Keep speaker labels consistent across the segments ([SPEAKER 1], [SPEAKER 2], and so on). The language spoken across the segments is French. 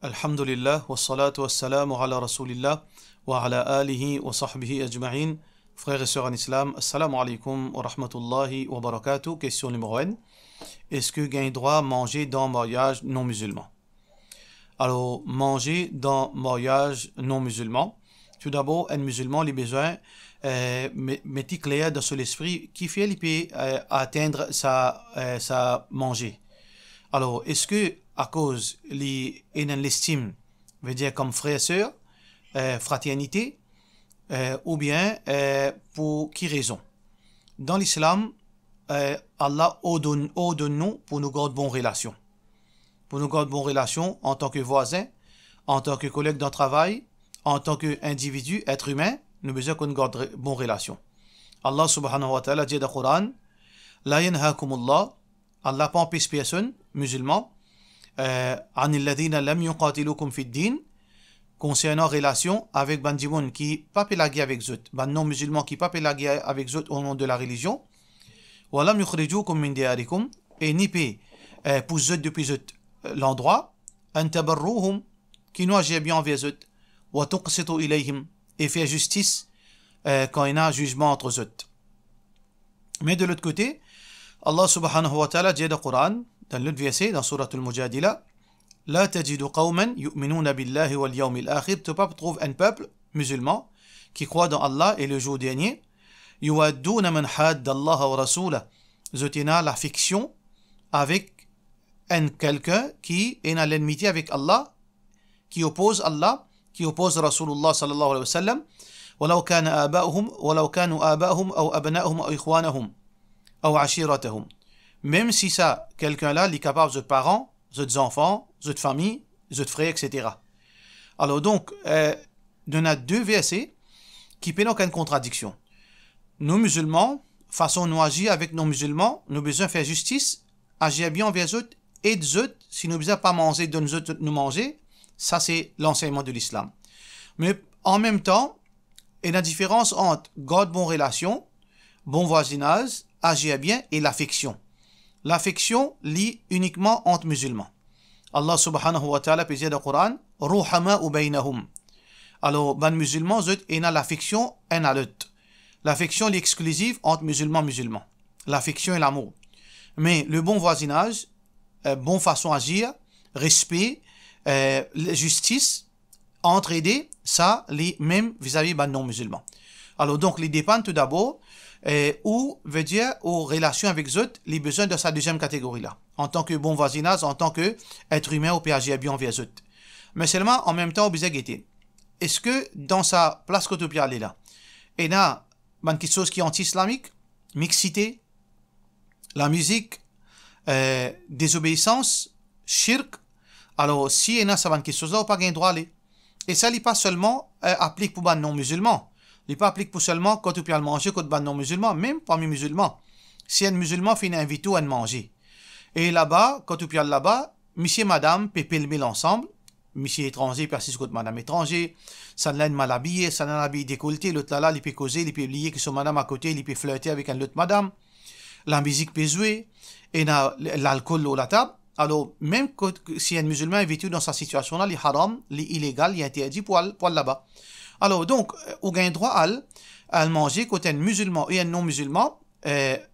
[SPEAKER 1] Alhamdulillah, wa salatu wa salamu ala rasulillah, wa ala alihi wa sahbihi ajma'in. Frères et sœurs en islam, assalamu alaikum wa rahmatullahi wa barakatuh. Question numéro 1. Est-ce que gagne droit à manger dans mariage non musulman? Alors, manger dans mariage non musulman. Tout d'abord, un musulman a besoin mettre clair dans son esprit qui fait qu'il peut atteindre sa manger. Alors, est-ce que à cause de l'estime, veut dire comme frère et sœur, fraternité, ou bien pour qui raison? Dans l'islam, Allah ordonne nous pour nous garder bonnes relations. Pour nous garder bonnes relations en tant que voisins, en tant que collègues de travail, en tant qu'individu, être humain, nous avons besoin qu'on garde bonnes relations. Allah subhanahu wa ta'ala dit dans le Coran, La yanhakumullah, Allah pas empêche personne, musulman, anilladina lam yuqatilukum fid din, concernant relation avec bandimoun qui pas pélagué avec zut, ban non musulman qui pas pélagué avec zut au nom de la religion, wa lam yukhrijukum min diyarikum, et ni pe pour zut depuis zut l'endroit, an tabarruhum, qui nous agit bien envers zut, wa tuqsitu ilayhim, et faire justice quand il y a un jugement entre zut. Mais de l'autre côté, Allah subhanahu wa ta'ala dit dans le Coran, dans l'autre verset, dans Surah Al-Mujadila, La tajidu qawman yu'minuna billahi wal yawmil akhir, tu trouves un peuple musulman qui croit dans Allah et le jour dernier, yuwadduna man hadda Allah wa rasulah, zotina la fiction avec quelqu'un qui est dans l'enmité avec Allah, qui oppose Allah, qui oppose Rasulullah sallallahu alayhi wa sallam, ولو كان آباؤهم ولو كانوا آباؤهم أو أبناؤهم أو إخوانهم أو عشيرتهم. Même si ça, quelqu'un-là, il est capable de parents, de enfants, de famille, de frères, etc. Alors donc, on a deux versets qui peuvent aucune contradiction. Nous musulmans, façon nous agir avec nos musulmans, nous besoin faire justice, agir bien envers eux et de eux, si nous besoin pas manger, de nous manger, ça c'est l'enseignement de l'islam. Mais en même temps, il y a une différence entre garder bonne relation, bon voisinage, agir bien et l'affection. L'affection lie uniquement entre musulmans. Allah subhanahu wa ta'ala peut dire dans le Coran, Ruhama ou baynahum. Alors, les musulmans, ils ont l'affection un à l'autre. L'affection est exclusive entre musulmans. L'affection et l'amour. Mais le bon voisinage, bonne façon d'agir, respect, justice, entraider, ça, les mêmes vis-à-vis des non-musulmans. Alors, donc, les dépendent tout d'abord ou veut dire aux relations avec eux, les besoins de sa deuxième catégorie-là. En tant que bon voisinage, en tant qu'être humain, au PAG bien envers eux. Mais seulement, en même temps, au bizarre-guetté. Est-ce que dans sa place cotopiale là, il y a quelque chose qui est anti-islamique, mixité, la musique, désobéissance, shirk, alors si il y a ça, quelque chose là, on n'a pas le droit à aller. Et ça, il n'est pas seulement applique pour les non-musulmans. Il n'est pas appliqué pour seulement quand tu peux manger quand tu es non-musulman, même parmi les musulmans. Si un musulman fait une invitation à manger, et là-bas, quand tu peux là-bas, monsieur et madame peuvent pelmer ensemble, monsieur étranger peut assister contre madame étranger, ça l'a mal habillé, ça l'a habillé décolleté, l'autre là, il peut causer, il peut lier que son madame à côté, il peut flirter avec une autre madame, la musique peut jouer, et l'alcool à la table. Alors, même si un musulman est vêtu dans cette situation-là, il est haram, il est illégal, il est interdit pour aller là-bas. Alors, donc, on a droit à manger quand un musulman et un non-musulman,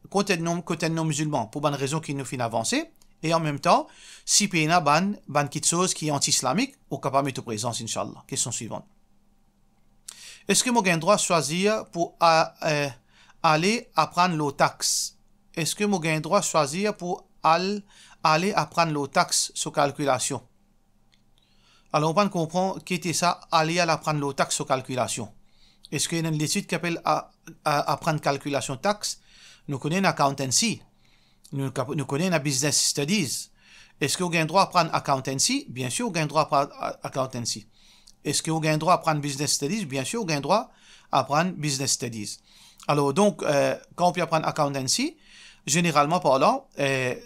[SPEAKER 1] quand un non-musulman, pour une raison qui nous fait avancer, et en même temps, si il y a quelque chose qui est anti-islamique, on est capable de mettre présence, Inch'Allah. Question suivante. Est-ce que moi j'ai droit à choisir pour aller apprendre le taxe? Est-ce que moi j'ai droit à choisir pour aller apprendre le taxe sur calculation? Alors, on va comprendre qu'est-ce que ça, aller apprendre le taxe sur calculation. Est-ce qu'il y a une étude qui appelle à apprendre calculation taxe? Nous connaissons accountancy. Nous connaissons business studies. Est-ce que vous avez droit à apprendre accountancy? Bien sûr, vous avez droit à apprendre accountancy. Est-ce que vous avez droit à apprendre business studies? Bien sûr, vous avez droit à apprendre business studies. Alors, donc, quand on peut apprendre accountancy, généralement parlant,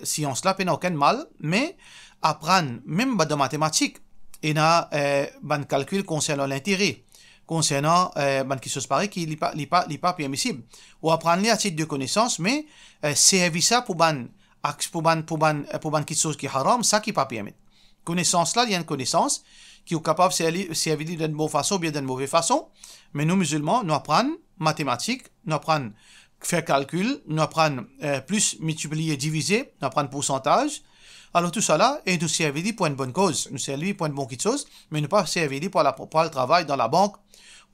[SPEAKER 1] science-là, il n'y a aucun mal, mais apprendre, même de mathématiques, il y a un calcul concernant l'intérêt, concernant quelque chose pareil qui n'est pas permissible. Ou apprendre à titre de connaissance, mais servir ça pour quelque chose qui est haram, ça qui n'est pas permis. connaissance là, il y a une connaissance qui est capable de servir d'une bonne façon ou bien d'une mauvaise façon. Mais nous, musulmans, nous apprenons mathématiques, nous apprenons faire calcul, nous apprenons plus multiplier, diviser, nous apprenons pourcentage. Alors tout ça là, et nous servir pour une bonne cause, nous servir pour une bonne chose, mais ne pas servir pour le travail dans la banque,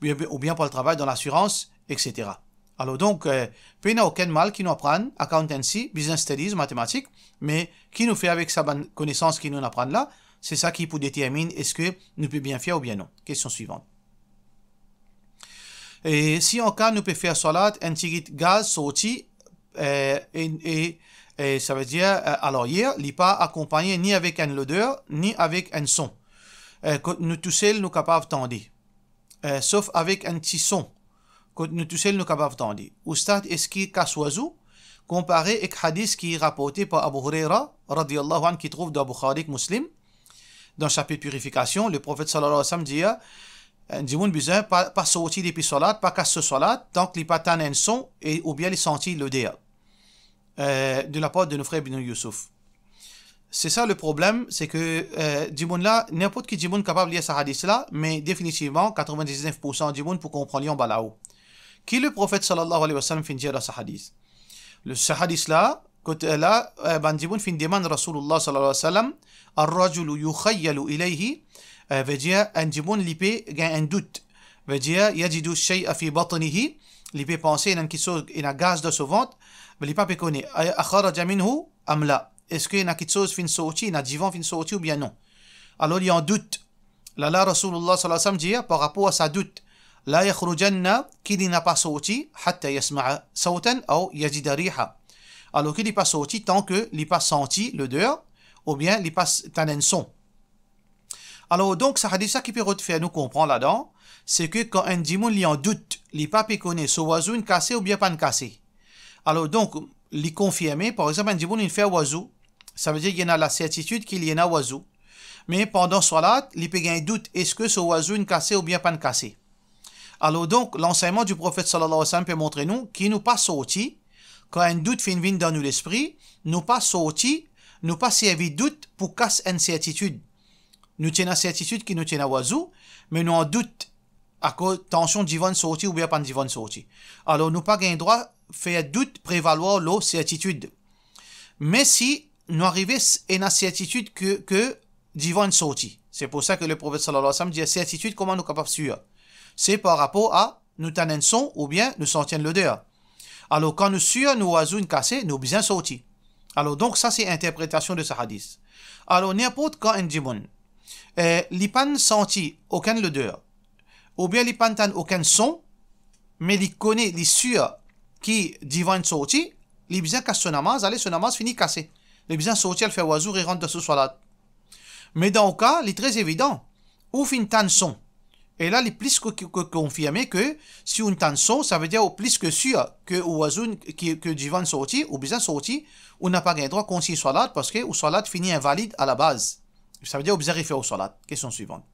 [SPEAKER 1] ou bien pour le travail dans l'assurance, etc. Alors donc, il n'y a aucun mal qui nous apprend accountancy, business studies, mathématiques, mais qui nous fait avec sa bonne connaissance qui nous apprend là, c'est ça qui peut déterminer est-ce que nous pouvons bien faire ou bien non. Question suivante. Et si en cas nous pouvons faire salat, un petit gaz sorti, et ça veut dire, alors hier, il n'est pas accompagné ni avec une odeur, ni avec un son. Nous tous seuls, nous sommes capables d'entendre. Sauf avec un petit son. Nous tous seuls, nous sommes capables d'entendre. Oustad, est-ce qu'il y a oiseau comparé avec hadith qui est rapporté par Abu Huraira, radiyallahu anhu, qui trouve dans Bukhari Muslim, dans le chapitre purification, le prophète sallallahu alayhi wa sallam dit, Dimoun besoin pas sortir depuis salat, pas casser salat, tant qu'il pas tant un son, ou bien il sentit l'odeur. De la part de nos frères Ibn Yusuf. C'est ça le problème, c'est que Dimoun là, n'importe qui Dimoun capable de lire ce hadith là, mais définitivement 99% Dimoun pour comprendre en balao. Qui le prophète sallallahu alayhi wa sallam fin dire dans ce hadith? Ce hadith là, côté là, Dimoun fin demande Rasulullah sallallahu alayhi wa sallam, ar-rajulu yukhayyalu ilayhi, veut dire un Dimoun lipe gagne un doute, veut dire yajidu shay'a fi batnihi, lipe penser à quelque chose, il a gaz dans son ventre. Mais il n'est pas péconné. Est-ce qu'il y a quelque chose qui est sorti, il y a du vent qui est sorti ou bien non? Alors il y a un doute. Là, Rasulullah sallallahu alayhi wa sallam dit par rapport à sa doute, la yakhrujanna qu'il n'a pas sorti, hatta yasma'a sawtan ou yajida riha. Alors qu'il n'est pas sorti tant qu'il n'a pas senti l'odeur ou bien il n'a pas un son. Alors donc, ça hadith qui peut faire nous comprendre là-dedans, c'est que quand un dimoun il y a un doute, il n'est pas péconné, ce oiseau est cassé ou bien pas cassé. Alors donc, les confirmer, par exemple, un dimoun il fait oiseau, ça veut dire qu'il y a la certitude qu'il y a un oiseau. Mais pendant salat, il peut avoir un doute, est-ce que ce oiseau est cassé ou bien pas cassé? Alors donc, l'enseignement du prophète sallallahu alayhi wa sallam peut montrer nous qu'il nous pas sorti, quand un doute vient dans nous l'esprit, nous pas sorti, nous pas servi doute pour casser une certitude. Nous tenons la certitude qui nous tient un oiseau, mais nous en doute à cause tension divine sortie ou bien pas divine sortie. Alors nous pas gain droit faire doute prévaloir la certitude. Mais si nous arrivons à une certitude que divine sortie, c'est pour ça que le prophète sallallahu alayhi wa sallam dit certitude comment nous capables de suivre. C'est par rapport à nous tenons un son ou bien nous sentons l'odeur. Alors quand nous suivons nos oiseaux cassés, nous bien sortis. Alors donc ça c'est l'interprétation de ce hadith. Alors n'importe quand un djimoun, il n'a senti aucune odeur, ou bien il n'a pas aucun son, mais il connaît, il sûr qui divine sorti, il besoin casse son namaz, allez son namaz finit cassé. Il besoin sortir, il fait oiseau et rentre dans ce salat. Mais dans le cas, il est très évident, ou fin tan son. Et là, il est plus que confirmé que si on tan son, ça veut dire au plus que sûr que oiseau que divine sorti, ou besoin sorti, on n'a pas gain droit qu'on s'y salat parce que le salat finit invalide à la base. Ça veut dire qu'on besoin faire au salat. Question suivante.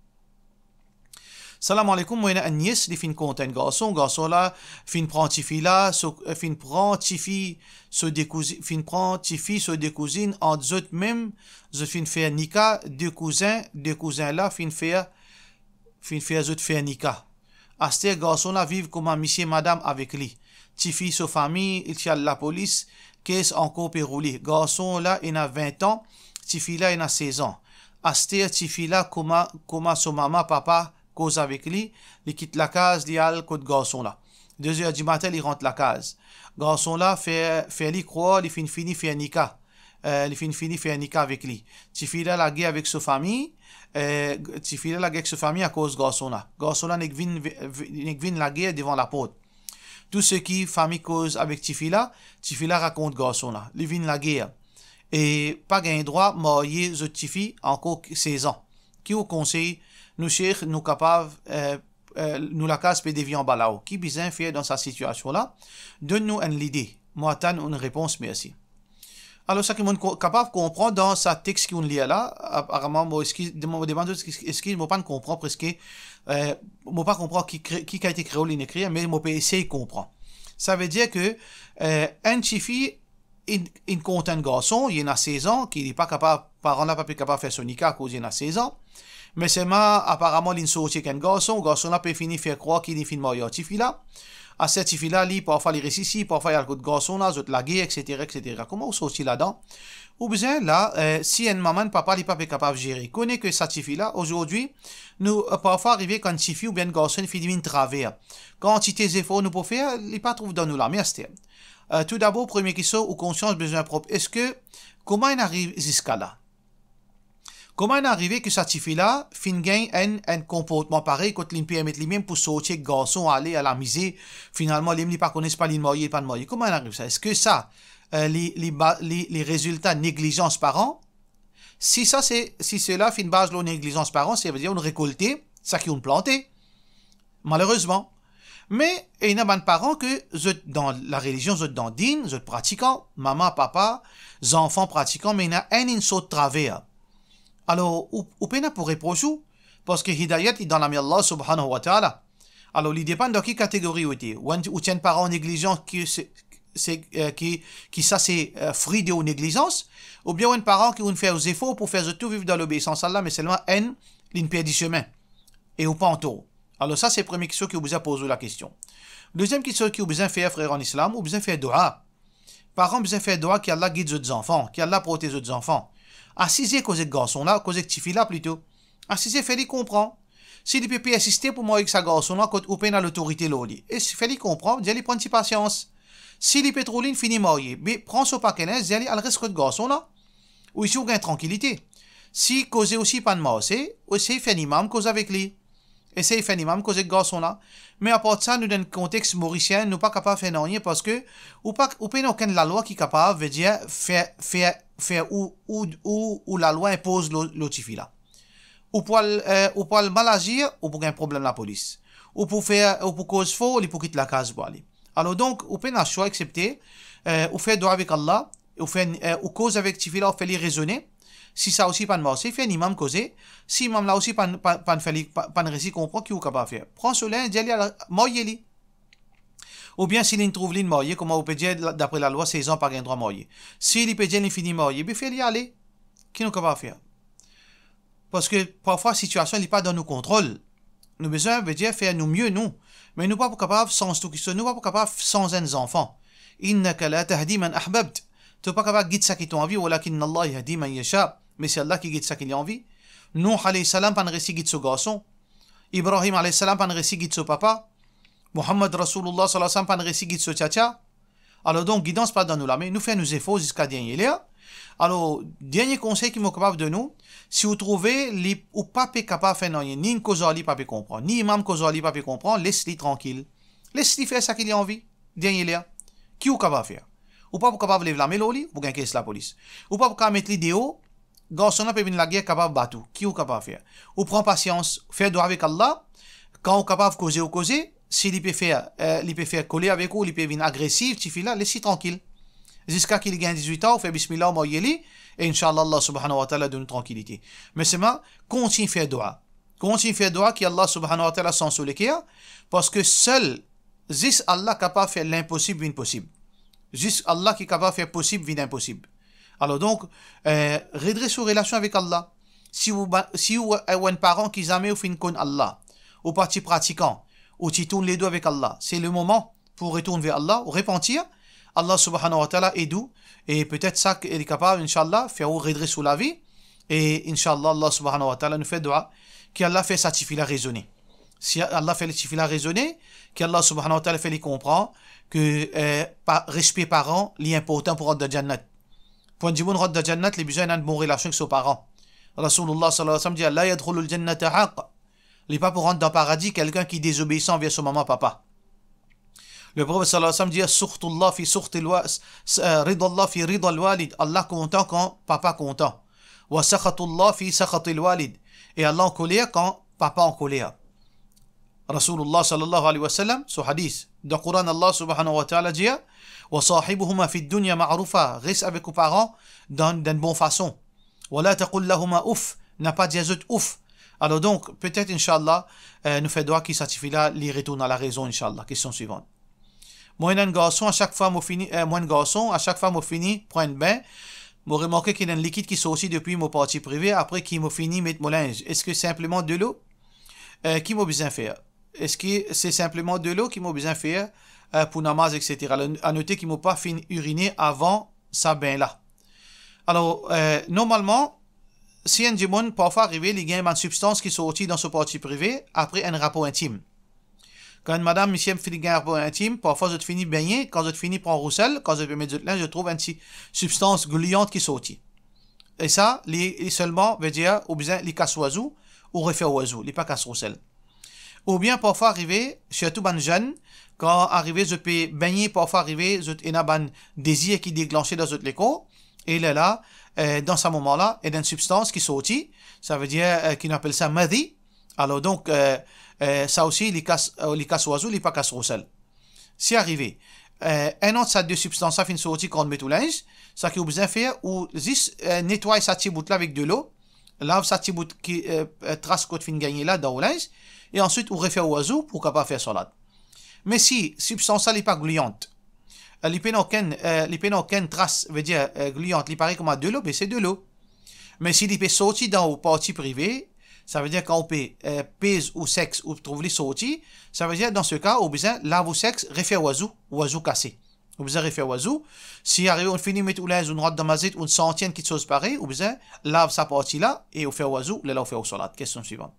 [SPEAKER 1] Salam alaikum, moi, un nièce, il fin compte un garçon là, fin prend tifi là, fin prend tifi se décousine, entre eux même, je fin faire nika, deux cousins là, fin faire eux faire nika. Aster garçon là vivent comme un monsieur madame avec lui. Tifi sa famille, il tient la police, qu'est-ce encore peut rouler. Garçon là, il a 20 ans, tifi là, il a 16 ans. Aster tifi là, comment son maman, papa, cause avec lui, il quitte la case, il a le coup de garçon là. 2h du matin, il rentre la case. Garçon là, fait lui croire, il finit faire nika. Il finit faire nika avec lui. Tifi là, la guerre avec sa famille, Tifi là, la guerre avec sa famille à cause de garçon là. Garçon là, n'est vient la guerre devant la porte. Tout ce qui famille cause avec Tifi là raconte garçon là. Il vient la guerre. Et pas gain droit, marier ce Tifi encore 16 ans. Qui au conseil, nous cherchons, nous capables, nous la casse pédévi en balao. Qui besoin faire dans sa situation là? Donne-nous une idée. Moi, t'as une réponse, merci. Alors, ça qui est capable de comprendre dans sa texte qu'on lit là, apparemment, moi, est-ce qu'il ne m'a pas comprendre parce que, moi pas comprendre qui a été créé ou l'inécrit, mais moi peux essayer de comprendre. Ça veut dire que, un chifi, il compte un garçon, il a 16 ans, qui n'est pas capable, parent n'a pas capable de faire son nikah à cause il a 16 ans. Mais c'est apparemment, il sorti qu'un garçon, n'a pas fini de faire croire qu'il est fini de marier à à cette fille-là, parfois il reste ici, parfois il y a le garçon là, la guerre, etc., etc. Comment on sortit là-dedans? Ou bien là, si un maman, papa n'est pas capable de gérer, connaît que cette fille-là, aujourd'hui, nous, parfois arriver quand une fille ou bien un garçon, une fille de travers. Quantité d'efforts nous pouvons faire, il n'est pas trouvé dans nous là. Merci. Tout d'abord, première question, ou conscience, besoin propre. Est-ce que, comment il arrive jusqu'à là? Comment il est arrivé que cette fille-là gagne un comportement pareil quand l'impier met lui-même pour sortir garçon aller à la misée, finalement, les ne pas connaissent pas les mariés, pas de mariés. Comment il arrive ça? Est-ce que ça, les résultats négligence parents, si cela fait une base de négligence parents, ça veut dire on récolté, ça qui on planté. Malheureusement. Mais il y a des parents que, dans la religion, dans le din, pratiquant, maman, papa, enfants pratiquants, mais il y a une sorte de travers. Alors, ou peine pour reprocher, parce que Hidayat est dans la main Allah subhanahu wa ta'ala. Alors, il dépend de quelle catégorie vous êtes. Ou tiens parents négligents qui ça c'est fruit de négligence, ou bien un parent qui va faire des efforts pour faire tout vivre dans l'obéissance à Allah, mais seulement une perd du chemin. Et ou pas en tout. Alors, ça, c'est la première question qui vous a posé la question. Deuxième question qui vous besoin de faire, frère en islam, vous besoin de faire dua. Parents besoin de faire dua qu'Allah guide les enfants, qu'Allah protège les enfants. Assisez cause de garçon-là, cause de petit fille-là plutôt. Assisez, faites-les comprendre. Si les pépés assister pour moi avec sa garçon-là, quand vous payez l'autorité là, et faites-les comprendre, vous allez prendre patience. Si les pétrolines finissent mariés, mais prends ce paquet, vous allez à le reste de garçon-là. Ou ici, vous gagnez tranquillité. Si causez aussi pas de marché, essayez de faire l'imam, cause avec lui. Essayez de faire l'imam, cause avec garçon-là. Mais à part de ça, nous, dans le contexte mauricien, nous ne sommes pas capables de faire rien parce que, ou payez aucune la loi qui est capable de dire, faire où la loi impose l'autre fille-là. Ou pour le mal agir, ou pour un problème la police. Ou pour cause faux, ou pour quitter la case pour aller. Alors donc, ou peut un choix accepté, ou faire droit avec Allah, ou cause avec cette fille-là, ou faire les raisonner. Si ça aussi pas de mort, c'est fait un imam causer. Si imam là aussi pas de récit comprend qui est capable de faire. Prends cela, dis-lui à la marier. Ou bien s'il trouve l'une mariée, comment on peut dire d'après la loi 16 ans pas gain droit marié. S'il peut dire l'infini marié, bien fait y aller. Qui nous capable de faire? Parce que parfois la situation n'est pas dans nos contrôles. Nous besoin veut dire faire nous mieux nous, mais nous pas capables sans tout qui sont, nous pas capables sans un enfant. Innaka la tahdi man ahbabt. Tu pas capable de guider ça qui t'ont envie, walakin Allah yahdi man yasha. Mais c'est Allah qui guide ça qui a envie. Nuh alayhi salam pas réussi guide ce garçon. Ibrahim alayhi salam pas réussi guide ce papa. Muhammad Rasulullah sallallahu alayhi wa sallam pas réussi guide ce tchatcha. Alors donc guidance pas dans nous là, mais nous faisons nos efforts jusqu'à dernier là. Alors dernier conseil qui m'est capable de nous, si vous trouvez les ou pas capable de faire rien, ni une cause ali pas comprendre, ni imam cause ali pas comprendre, laisse-les tranquille. Laisse-les faire ça qu'il a envie. Dernier là. Qui est capable de faire? Ou pas capable de lever la mélodie, pour gagner la police. Ou pas capable de mettre l'idéo. Garçon peut venir la guerre capable de battre. Qui est capable de faire? Ou prend patience, faire droit avec Allah. Quand on est capable de causer, s'il peut faire coller avec vous, il peut venir agressif, tu fais là, laissez tranquille. Jusqu'à qu'il gagne 18 ans, on fait bismillah, on et Inch'Allah, Allah subhanahu wa ta'ala donne tranquillité. Mais c'est moi, continue à faire droit. Continue à faire droit qui Allah subhanahu wa ta'ala sans sur les parce que seul, juste Allah capable de faire l'impossible, l'impossible. Juste Allah qui est capable de faire possible, vide impossible. Alors donc, redressez vos relations avec Allah. Si vous avez un parent qui jamais ou fin con Allah, ou parti pratiquant, ou qui tourne les deux avec Allah, c'est le moment pour retourner vers Allah, ou repentir. Allah subhanahu wa ta'ala est doux, et peut-être ça qu'il est capable, Inch'Allah, faire redresser la vie, et Inch'Allah, Allah subhanahu wa ta'ala nous fait dua, qu'Allah fait satisfaire la raisonner. Si Allah fait satisfaire la raisonner, qu'Allah subhanahu wa ta'ala fait les comprendre, que respect parents, l'important pour rentrer dans Jannat. Pour un rentrer dans Jannat, les besoins d'une bonne relation avec ses parents. Rasulullah sallallahu alayhi wa sallam dit, la yadkhulul jannata haqq. Il n'est pas pour rentrer dans le paradis quelqu'un qui est désobéissant vers son maman, papa. Le prophète sallallahu alayhi wa sallam dit, surtullah fi surtil ridallah fi ridal walid. Allah content quand papa content. Wa sakhatullah fi sakhatil walid. Et Allah en colère quand papa en colère. Rasulullah sallallahu alayhi wa sallam, ce hadith, dans le Coran, Allah subhanahu wa ta'ala dit, wa sahibuhuma fi dunya ma'rufa. Reste avec vos parents d'une bonne façon. Wa la taqul lahuma ouf. N'a pas dit ouf. Alors donc, peut-être, Inch'Allah, nous fait droit qui satisfie là, les retourne à la raison, Inch'Allah. Question suivante. Moi, un garçon, à chaque fois, moi, un garçon, à chaque fois, moi, fini, prendre un bain, moi, remarqué qu'il y a un liquide qui sortit depuis mon partie privée, après qu'il m'a fini mettre mon linge. Est-ce que c'est simplement de l'eau qui m'a besoin de faire? Est-ce que c'est simplement de l'eau qui m'a besoin de faire pour namaz, etc. À noter qu'il ne m'a pas fini uriner avant sa bain-là. Alors, normalement, si un djimoun, parfois arrivé, il y a une substance qui sortit dans ce partie privée après un rapport intime. Quand madame, monsieur, finit un rapport intime, parfois je finis baigner, quand je finis prendre roussel, quand je vais mettre du linge, je trouve une substance gluante qui sortit. Et ça, seulement, veut dire, ou bien, les casse oiseau, ou refaire oiseau, les pas casse roussel. Ou bien, parfois arrivé, surtout ban jeune, quand arrivé, je peux baigner, parfois arrivé, je ai un désir qui déclenché dans notre écho, et il est là, dans ce moment-là, il y a une substance qui sortit, ça veut dire, qu'on appelle ça madhi. Alors donc, ça aussi, les casse oiseaux, les pas casse roussel. Si arrivé, un autre set de substances, ça finit sortir quand on met tout linge, ça qui est besoin de faire, ou juste nettoyer cette petit bout là avec de l'eau, lave cette petit bout qui trace qu'on fin gagner là dans le linge, et ensuite on refait oiseau pour capable faire salade. Mais si substance n'est pas gluante, les pénoquens trace veut dire gluante, il paraît comme de l'eau, mais c'est de l'eau. Mais si il peut sortir dans le partie privée, ça veut dire quand on peut pèse ou sexe ou trouve les sorties, ça veut dire dans ce cas, on besoin lave ou sexe, refaire oiseau cassé. On besoin refaire oiseau. Si arrive on finit mettre ou linge ou droite dans ma zite ou une centaine qui chose pareil, on besoin lave sa partie là et on fait oiseau, là on fait au salade. Question suivante.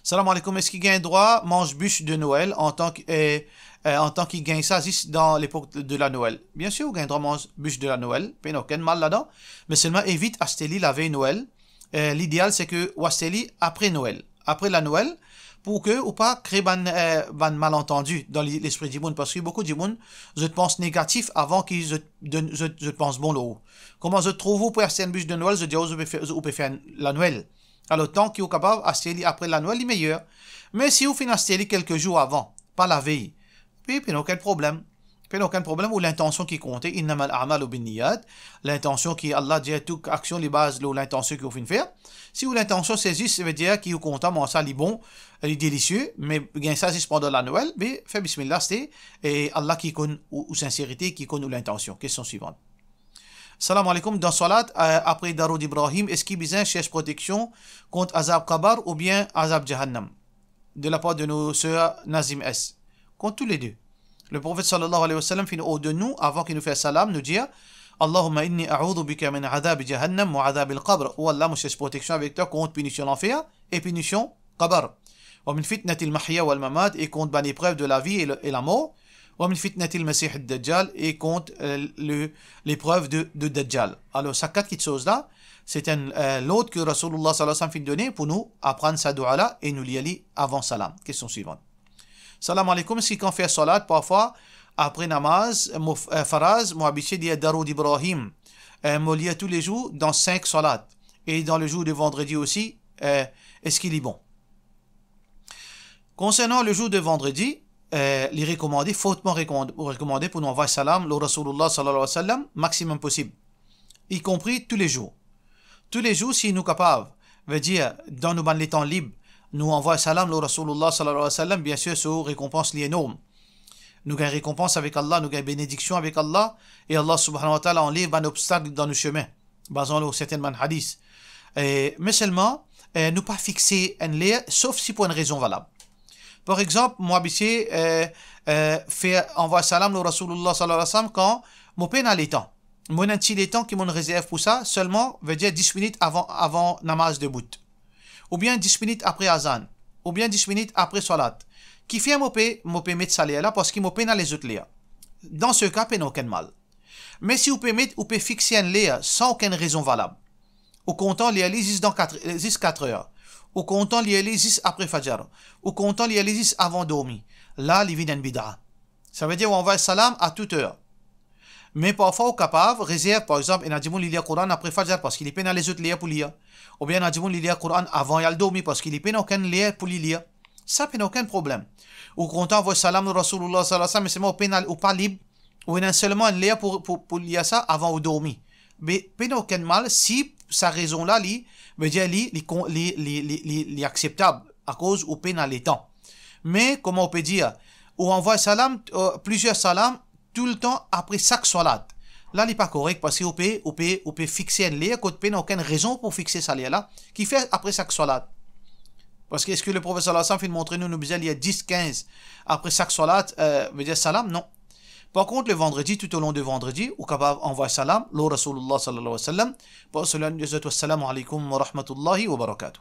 [SPEAKER 1] Salam alaikum, est-ce qu'il gagne droit mange bûche de Noël en tant qu'il gagne ça juste dans l'époque de la Noël? Bien sûr, il gagne droit mange bûche de la Noël, pas aucun mal là-dedans, mais seulement évite acheter la veille Noël. L'idéal c'est que Wasteli après Noël, après la Noël, pour que ou pas créer un malentendu dans l'esprit du monde, parce que beaucoup de monde je pense négatif avant qu'ils je pense bon là. Comment je trouve pour acheter une bûche de Noël, je dis je peux faire la Noël. Alors tant qu'il est capable d'acheter après la Noël, il est meilleur. Mais si vous finissez quelques jours avant, pas la veille, puis il n'y a aucun problème. Il n'y a aucun problème ou l'intention qui compte. Innamal a'malu binniyat. L'intention qui Allah dit toute action les bases de l'intention que vous finissez faire. Si vous l'intention c'est juste, ça veut dire qu'il est content, bon ça il est bon, il est délicieux, mais gagne ça juste pendant la Noël, mais fait bismillah c'est et Allah qui connaît ou sincérité qui connaît l'intention. Question suivante. Salam alaikum, dans Salat, après Darud Ibrahim, est-ce qu'il besoin cherche protection contre Azab Kabar ou bien Azab Jahannam? De la part de nos sœurs Nazim S. Contre tous les deux. Le prophète sallallahu alayhi wa sallam finit au de nous, avant qu'il nous fasse salam, nous dire Allahumma inni a'udhu bika min adab Jahannam wa adab al-qabr. Oh Allah, moi cherche protection avec toi contre punition l'enfer et punition Kabar. Wa min fitnatil mahya wal mamat et contre l'épreuve de la vie et la mort. ومن فتنة المسيح الدجال et contre l'épreuve de Dajjal. Alors, ces quatre choses-là, c'est l'autre que Rasulullah sallallahu alayhi wa sallam fait donner pour nous apprendre sa dua-là et nous l'y aller avant salam. Question suivante. Salam alaikum, si quand on fait salat, parfois, après namaz, faraz, moi habitué dire Darud Ibrahim, moi lis tous les jours dans 5 salats. Et dans le jour de vendredi aussi, est-ce qu'il est bon? Concernant le jour de vendredi, les recommander, fautement recommandé pour nous envoyer salam, le Rasulullah sallallahu alayhi wa sallam, maximum possible. Y compris tous les jours. Tous les jours, si nous capables, veut dire, dans nos les temps libres, nous envoyer salam, le Rasulullah sallallahu alayhi wa sallam, bien sûr, sur récompense l'énorme. Nous gagnons récompense avec Allah, nous gagnons bénédiction avec Allah, et Allah subhanahu wa ta'ala enlève un obstacle dans nos chemins, basant sur certains hadiths. Mais seulement, nous pas fixer un lien, sauf si pour une raison valable. Par exemple, moi, ici, fait envoyer salam au Rasulullah sallallahu alayhi wa sallam quand mon peine a les temps. Mon petit les temps qui m'ont réserve pour ça, seulement, veut dire 10 minutes avant namaz debout. Ou bien 10 minutes après azan. Ou bien 10 minutes après salat. Qui fait mon peut mettre ça là parce qu'il m'a peine à les autres liens. Dans ce cas, peine aucun mal. Mais si vous pouvez fixer un lien sans aucune raison valable. Au comptant, les lisent dans 4 heures. Au comptant li juste après Fajr, au comptant li juste avant dormir. Là, li vient bid'a. Ça veut dire on va salam à toute heure. Mais parfois, au capable, réserve, par exemple, il y a des gens qui lisent le Coran après Fajr parce qu'il est peine à les autres lire pour lire. Ou bien il y a des gens qui lisent le Coran avant de dormir parce qu'il est peine aucun lire pour lire. Ça n'a aucun problème. Au comptant, on va salam au Rasulullah sallallahu alayhi wa sallam, mais c'est moi peine ou pas libre, ou il y a seulement un lire pour lire ça avant de dormir. Mais peine aucun mal si sa raison là, veut dire li acceptable à cause ou peine à l'étang. Mais comment on peut dire ou envoie salam, plusieurs salams tout le temps après chaque salat. Là, il n'est pas correct parce qu'on peut fixer un lien, qu'on n'a aucune raison pour fixer ça là, qui fait après chaque salat. Parce que est-ce que le prophète sallallahu alayhi wa sallam fait montrer nous il y a 10, 15 après chaque salat, veut dire salam? Non. Par contre, le vendredi, tout au long du vendredi, ou capable envoyer salam, le Rasulullah sallallahu alayhi wa sallam, pour cela, nous disons assalamu alaikum wa rahmatullahi wa barakatuh.